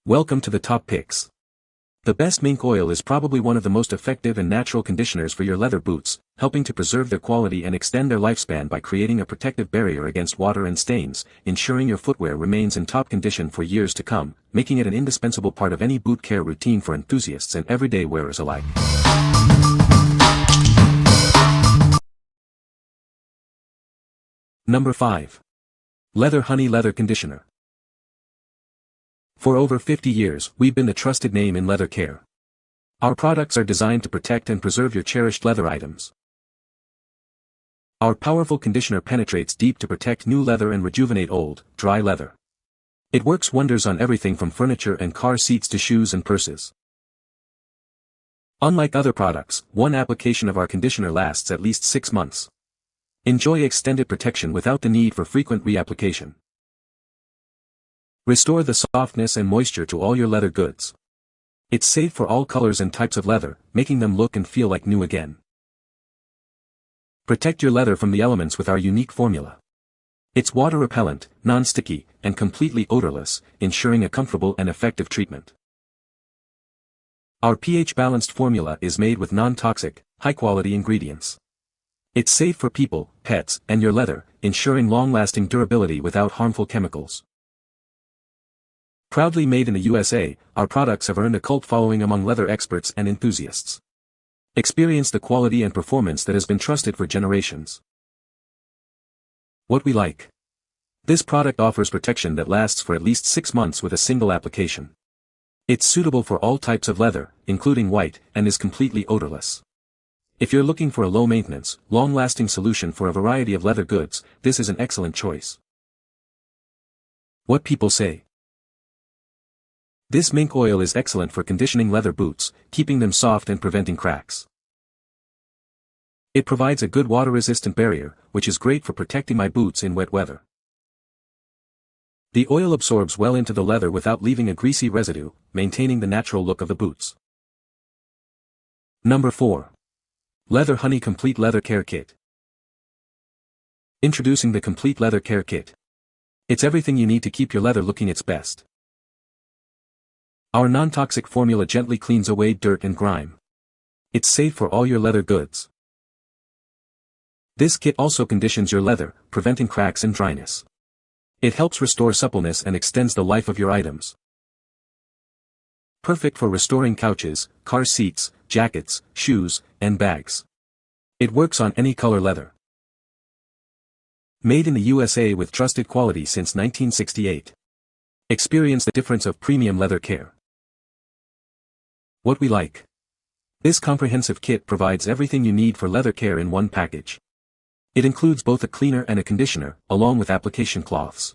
Welcome to the top picks. The best mink oil is probably one of the most effective and natural conditioners for your leather boots, helping to preserve their quality and extend their lifespan by creating a protective barrier against water and stains, ensuring your footwear remains in top condition for years to come, making it an indispensable part of any boot care routine for enthusiasts and everyday wearers alike. Number 5. Leather Honey Leather Conditioner. For over 50 years, we've been a trusted name in leather care. Our products are designed to protect and preserve your cherished leather items. Our powerful conditioner penetrates deep to protect new leather and rejuvenate old, dry leather. It works wonders on everything from furniture and car seats to shoes and purses. Unlike other products, one application of our conditioner lasts at least 6 months. Enjoy extended protection without the need for frequent reapplication. Restore the softness and moisture to all your leather goods. It's safe for all colors and types of leather, making them look and feel like new again. Protect your leather from the elements with our unique formula. It's water-repellent, non-sticky, and completely odorless, ensuring a comfortable and effective treatment. Our pH-balanced formula is made with non-toxic, high-quality ingredients. It's safe for people, pets, and your leather, ensuring long-lasting durability without harmful chemicals. Proudly made in the USA, our products have earned a cult following among leather experts and enthusiasts. Experience the quality and performance that has been trusted for generations. What we like. This product offers protection that lasts for at least 6 months with a single application. It's suitable for all types of leather, including white, and is completely odorless. If you're looking for a low-maintenance, long-lasting solution for a variety of leather goods, this is an excellent choice. What people say. This mink oil is excellent for conditioning leather boots, keeping them soft and preventing cracks. It provides a good water-resistant barrier, which is great for protecting my boots in wet weather. The oil absorbs well into the leather without leaving a greasy residue, maintaining the natural look of the boots. Number 4. Leather Honey Complete Leather Care Kit. Introducing the Complete Leather Care Kit. It's everything you need to keep your leather looking its best. Our non-toxic formula gently cleans away dirt and grime. It's safe for all your leather goods. This kit also conditions your leather, preventing cracks and dryness. It helps restore suppleness and extends the life of your items. Perfect for restoring couches, car seats, jackets, shoes, and bags. It works on any color leather. Made in the USA with trusted quality since 1968. Experience the difference of premium leather care. What we like. This comprehensive kit provides everything you need for leather care in one package. It includes both a cleaner and a conditioner, along with application cloths.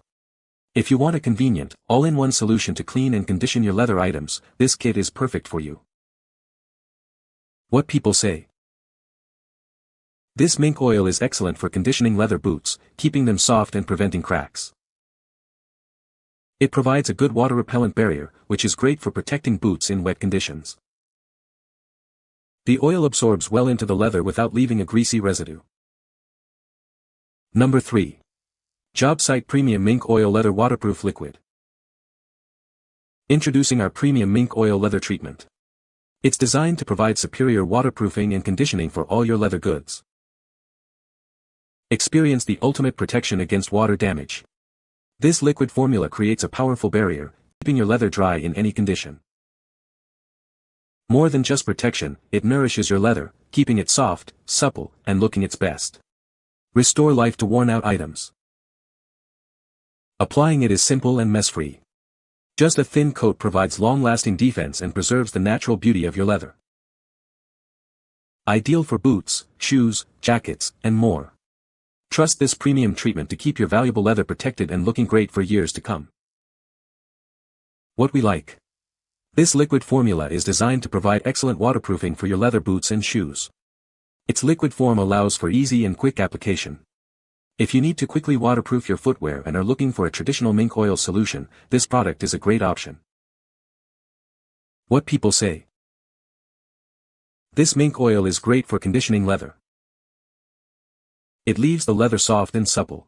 If you want a convenient, all-in-one solution to clean and condition your leather items, this kit is perfect for you. What people say. This mink oil is excellent for conditioning leather boots, keeping them soft and preventing cracks. It provides a good water-repellent barrier, which is great for protecting boots in wet conditions. The oil absorbs well into the leather without leaving a greasy residue. Number 3. JobSite Premium Mink Oil Leather Waterproof Liquid. Introducing our Premium Mink Oil Leather Treatment. It's designed to provide superior waterproofing and conditioning for all your leather goods. Experience the ultimate protection against water damage. This liquid formula creates a powerful barrier, keeping your leather dry in any condition. More than just protection, it nourishes your leather, keeping it soft, supple, and looking its best. Restore life to worn-out items. Applying it is simple and mess-free. Just a thin coat provides long-lasting defense and preserves the natural beauty of your leather. Ideal for boots, shoes, jackets, and more. Trust this premium treatment to keep your valuable leather protected and looking great for years to come. What we like. This liquid formula is designed to provide excellent waterproofing for your leather boots and shoes. Its liquid form allows for easy and quick application. If you need to quickly waterproof your footwear and are looking for a traditional mink oil solution, this product is a great option. What people say. This mink oil is great for conditioning leather. It leaves the leather soft and supple.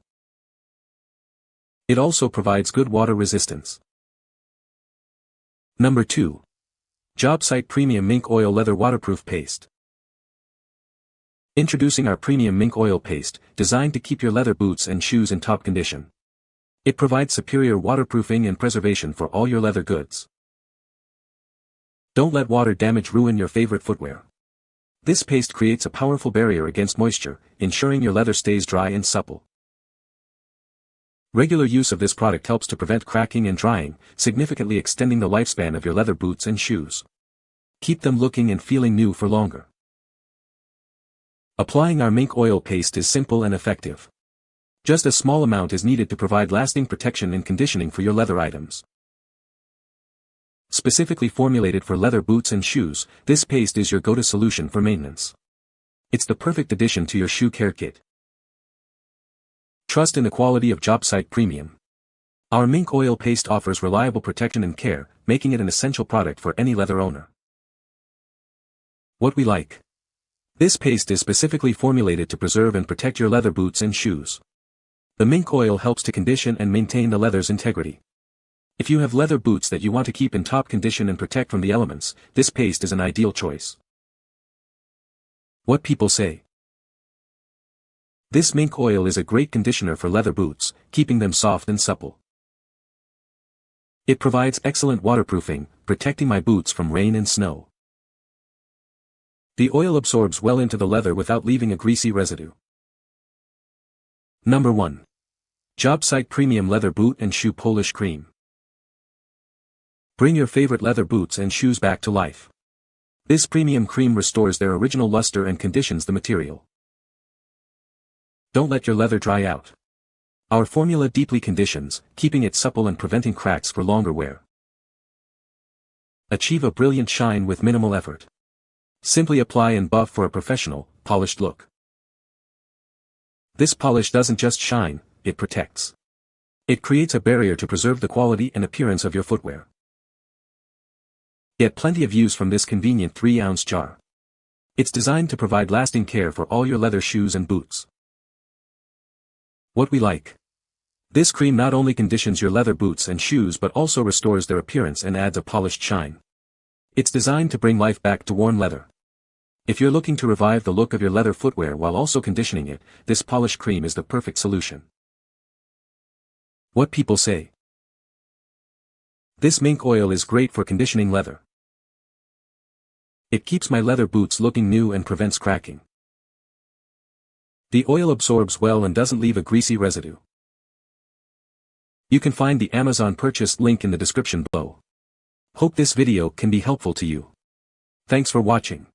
It also provides good water resistance. Number 2. JobSite Premium Mink Oil Leather Waterproof Paste. Introducing our premium mink oil paste, designed to keep your leather boots and shoes in top condition. It provides superior waterproofing and preservation for all your leather goods. Don't let water damage ruin your favorite footwear. This paste creates a powerful barrier against moisture, ensuring your leather stays dry and supple. Regular use of this product helps to prevent cracking and drying, significantly extending the lifespan of your leather boots and shoes. Keep them looking and feeling new for longer. Applying our mink oil paste is simple and effective. Just a small amount is needed to provide lasting protection and conditioning for your leather items. Specifically formulated for leather boots and shoes, this paste is your go-to solution for maintenance. It's the perfect addition to your shoe care kit. Trust in the quality of JobSite Premium. Our mink oil paste offers reliable protection and care, making it an essential product for any leather owner. What we like. This paste is specifically formulated to preserve and protect your leather boots and shoes. The mink oil helps to condition and maintain the leather's integrity. If you have leather boots that you want to keep in top condition and protect from the elements, this paste is an ideal choice. What people say. This mink oil is a great conditioner for leather boots, keeping them soft and supple. It provides excellent waterproofing, protecting my boots from rain and snow. The oil absorbs well into the leather without leaving a greasy residue. Number 1. JobSite Premium Leather Boot and Shoe Polish Cream. Bring your favorite leather boots and shoes back to life. This premium cream restores their original luster and conditions the material. Don't let your leather dry out. Our formula deeply conditions, keeping it supple and preventing cracks for longer wear. Achieve a brilliant shine with minimal effort. Simply apply and buff for a professional, polished look. This polish doesn't just shine, it protects. It creates a barrier to preserve the quality and appearance of your footwear. Get plenty of use from this convenient 3-ounce jar. It's designed to provide lasting care for all your leather shoes and boots. What we like. This cream not only conditions your leather boots and shoes but also restores their appearance and adds a polished shine. It's designed to bring life back to worn leather. If you're looking to revive the look of your leather footwear while also conditioning it, this polish cream is the perfect solution. What people say. This mink oil is great for conditioning leather. It keeps my leather boots looking new and prevents cracking. The oil absorbs well and doesn't leave a greasy residue. You can find the Amazon purchase link in the description below. Hope this video can be helpful to you. Thanks for watching.